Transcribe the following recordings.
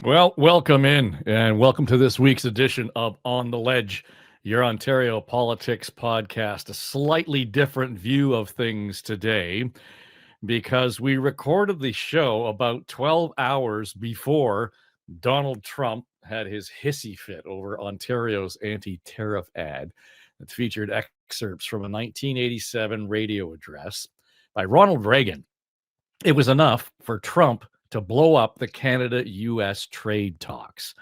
Well, welcome in and welcome to this week's edition of On the Ledge, your Ontario politics podcast. A slightly different view of things today because we recorded the show about 12 hours before Donald Trump had his hissy fit over Ontario's anti-tariff ad that featured excerpts from a 1987 radio address by Ronald Reagan. It was enough for Trump to blow up the Canada-US trade talks.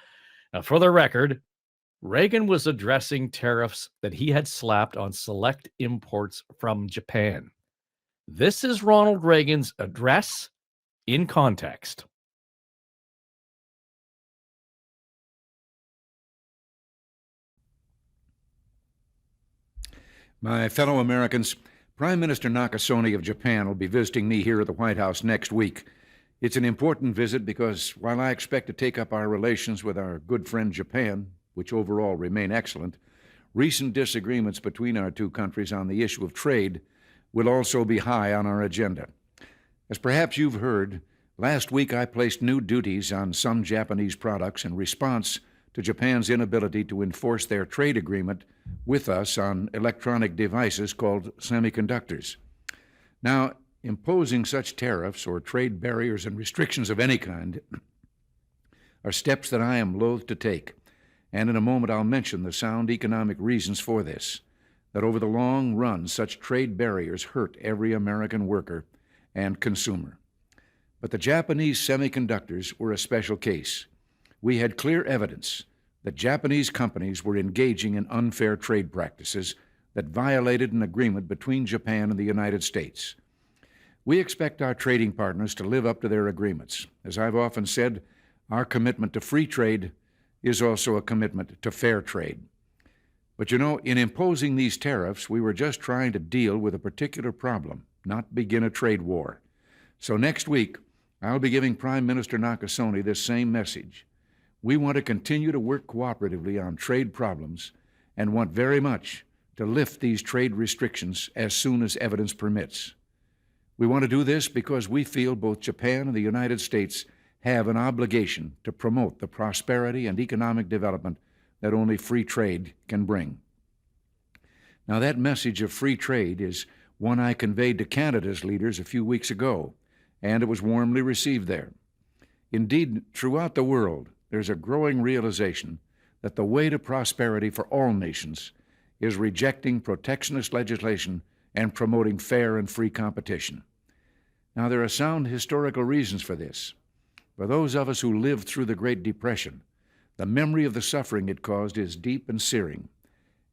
Now, for the record, Reagan was addressing tariffs that he had slapped on select imports from Japan. This is Ronald Reagan's address in context. My fellow Americans, Prime Minister Nakasone of Japan will be visiting me here at the White House next week. It's an important visit because while I expect to take up our relations with our good friend Japan, which overall remain excellent, recent disagreements between our two countries on the issue of trade will also be high on our agenda. As perhaps you've heard, last week I placed new duties on some Japanese products in response to Japan's inability to enforce their trade agreement with us on electronic devices called semiconductors. Now, imposing such tariffs or trade barriers and restrictions of any kind are steps that I am loath to take, and in a moment I'll mention the sound economic reasons for this, that over the long run such trade barriers hurt every American worker and consumer. But the Japanese semiconductors were a special case. We had clear evidence that Japanese companies were engaging in unfair trade practices that violated an agreement between Japan and the United States. We expect our trading partners to live up to their agreements. As I've often said, our commitment to free trade is also a commitment to fair trade. But in imposing these tariffs, we were just trying to deal with a particular problem, not begin a trade war. So next week, I'll be giving Prime Minister Nakasone this same message. We want to continue to work cooperatively on trade problems and want very much to lift these trade restrictions as soon as evidence permits. We want to do this because we feel both Japan and the United States have an obligation to promote the prosperity and economic development that only free trade can bring. Now, that message of free trade is one I conveyed to Canada's leaders a few weeks ago, and it was warmly received there. Indeed, throughout the world, there's a growing realization that the way to prosperity for all nations is rejecting protectionist legislation and promoting fair and free competition. Now, there are sound historical reasons for this. For those of us who lived through the Great Depression, the memory of the suffering it caused is deep and searing.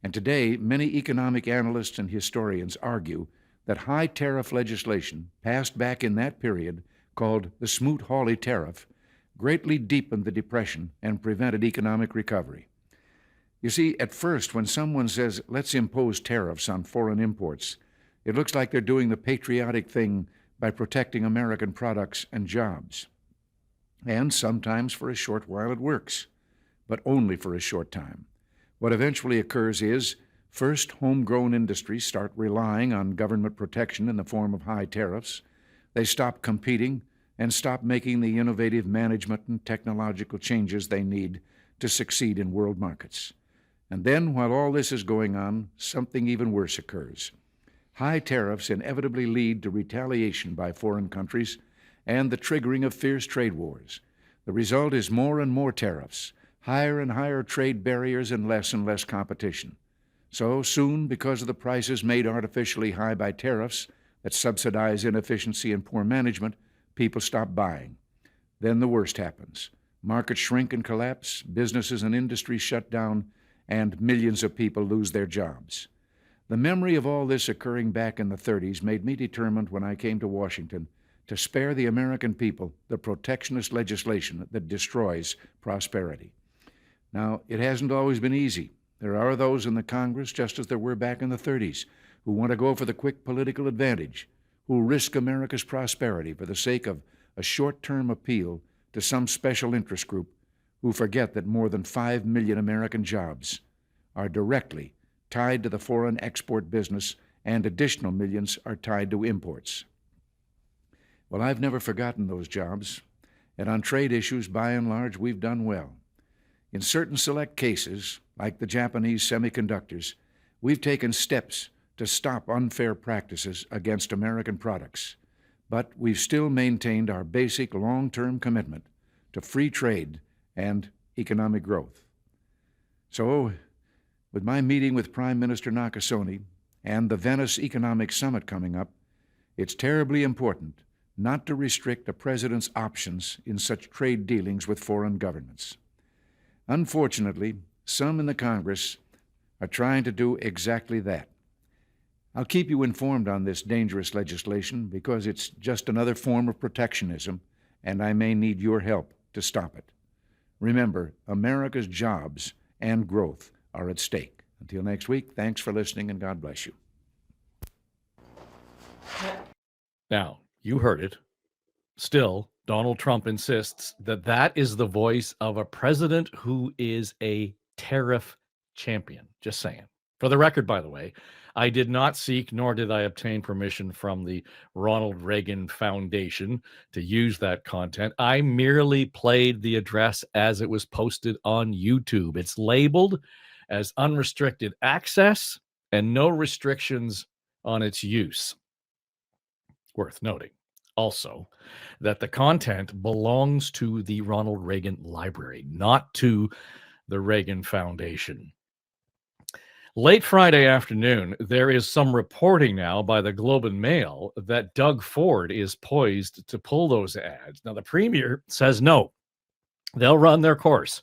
And today, many economic analysts and historians argue that high tariff legislation passed back in that period, called the Smoot-Hawley Tariff, greatly deepened the Depression and prevented economic recovery. You see, at first, when someone says, let's impose tariffs on foreign imports, it looks like they're doing the patriotic thing by protecting American products and jobs. And sometimes for a short while it works, but only for a short time. What eventually occurs is, first, homegrown industries start relying on government protection in the form of high tariffs. They stop competing and stop making the innovative management and technological changes they need to succeed in world markets. And then, while all this is going on, something even worse occurs. High tariffs inevitably lead to retaliation by foreign countries and the triggering of fierce trade wars. The result is more and more tariffs, higher and higher trade barriers, and less competition. So soon, because of the prices made artificially high by tariffs that subsidize inefficiency and poor management, people stop buying. Then the worst happens. Markets shrink and collapse, businesses and industries shut down, and millions of people lose their jobs. The memory of all this occurring back in the 30s made me determined when I came to Washington to spare the American people the protectionist legislation that destroys prosperity. Now, it hasn't always been easy. There are those in the Congress, just as there were back in the 30s, who want to go for the quick political advantage, who risk America's prosperity for the sake of a short-term appeal to some special interest group, who forget that more than 5 million American jobs are directly tied to the foreign export business, and additional millions are tied to imports. Well, I've never forgotten those jobs, and on trade issues, by and large, we've done well. In certain select cases, like the Japanese semiconductors, we've taken steps to stop unfair practices against American products, but we've still maintained our basic long-term commitment to free trade and economic growth. So, with my meeting with Prime Minister Nakasone and the Venice Economic Summit coming up, it's terribly important not to restrict a president's options in such trade dealings with foreign governments. Unfortunately, some in the Congress are trying to do exactly that. I'll keep you informed on this dangerous legislation because it's just another form of protectionism, and I may need your help to stop it. Remember, America's jobs and growth are at stake. Until next week, thanks for listening, and God bless you. Now, you heard it. Still, Donald Trump insists that that is the voice of a president who is a tariff champion. Just saying. For the record, by the way, I did not seek nor did I obtain permission from the Ronald Reagan Foundation to use that content. I merely played the address as it was posted on YouTube. It's labeled as unrestricted access and no restrictions on its use. Worth noting also that the content belongs to the Ronald Reagan Library, not to the Reagan Foundation. Late Friday afternoon, there is some reporting now by the Globe and Mail that Doug Ford is poised to pull those ads. Now, the premier says no, they'll run their course,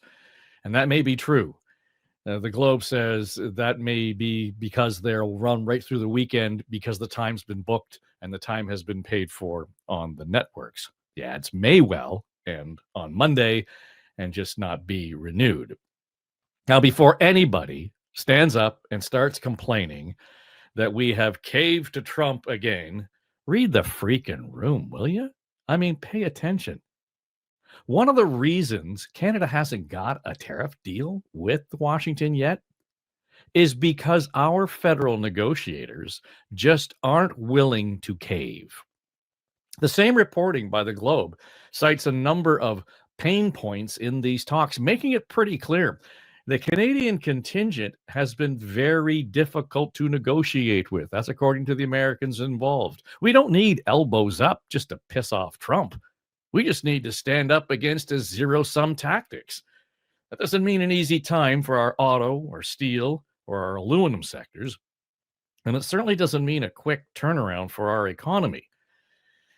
and that may be true. The Globe says that may be because they'll run right through the weekend because the time's been booked and the time has been paid for on the networks. The ads may well end on Monday and just not be renewed. Now, before anybody stands up and starts complaining that we have caved to Trump again, read the freaking room, will you? I mean, pay attention. One of the reasons Canada hasn't got a tariff deal with Washington yet is because our federal negotiators just aren't willing to cave. The same reporting by the Globe cites a number of pain points in these talks, making it pretty clear the Canadian contingent has been very difficult to negotiate with. That's according to the Americans involved. We don't need elbows up just to piss off Trump. We just need to stand up against his zero-sum tactics. That doesn't mean an easy time for our auto or steel or our aluminum sectors. And it certainly doesn't mean a quick turnaround for our economy.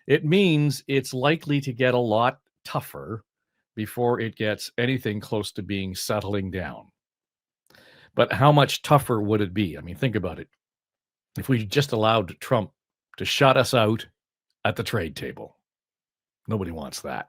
It means it's likely to get a lot tougher before it gets anything close to being settling down. But how much tougher would it be? I mean, think about it. If we just allowed Trump to shut us out at the trade table, nobody wants that.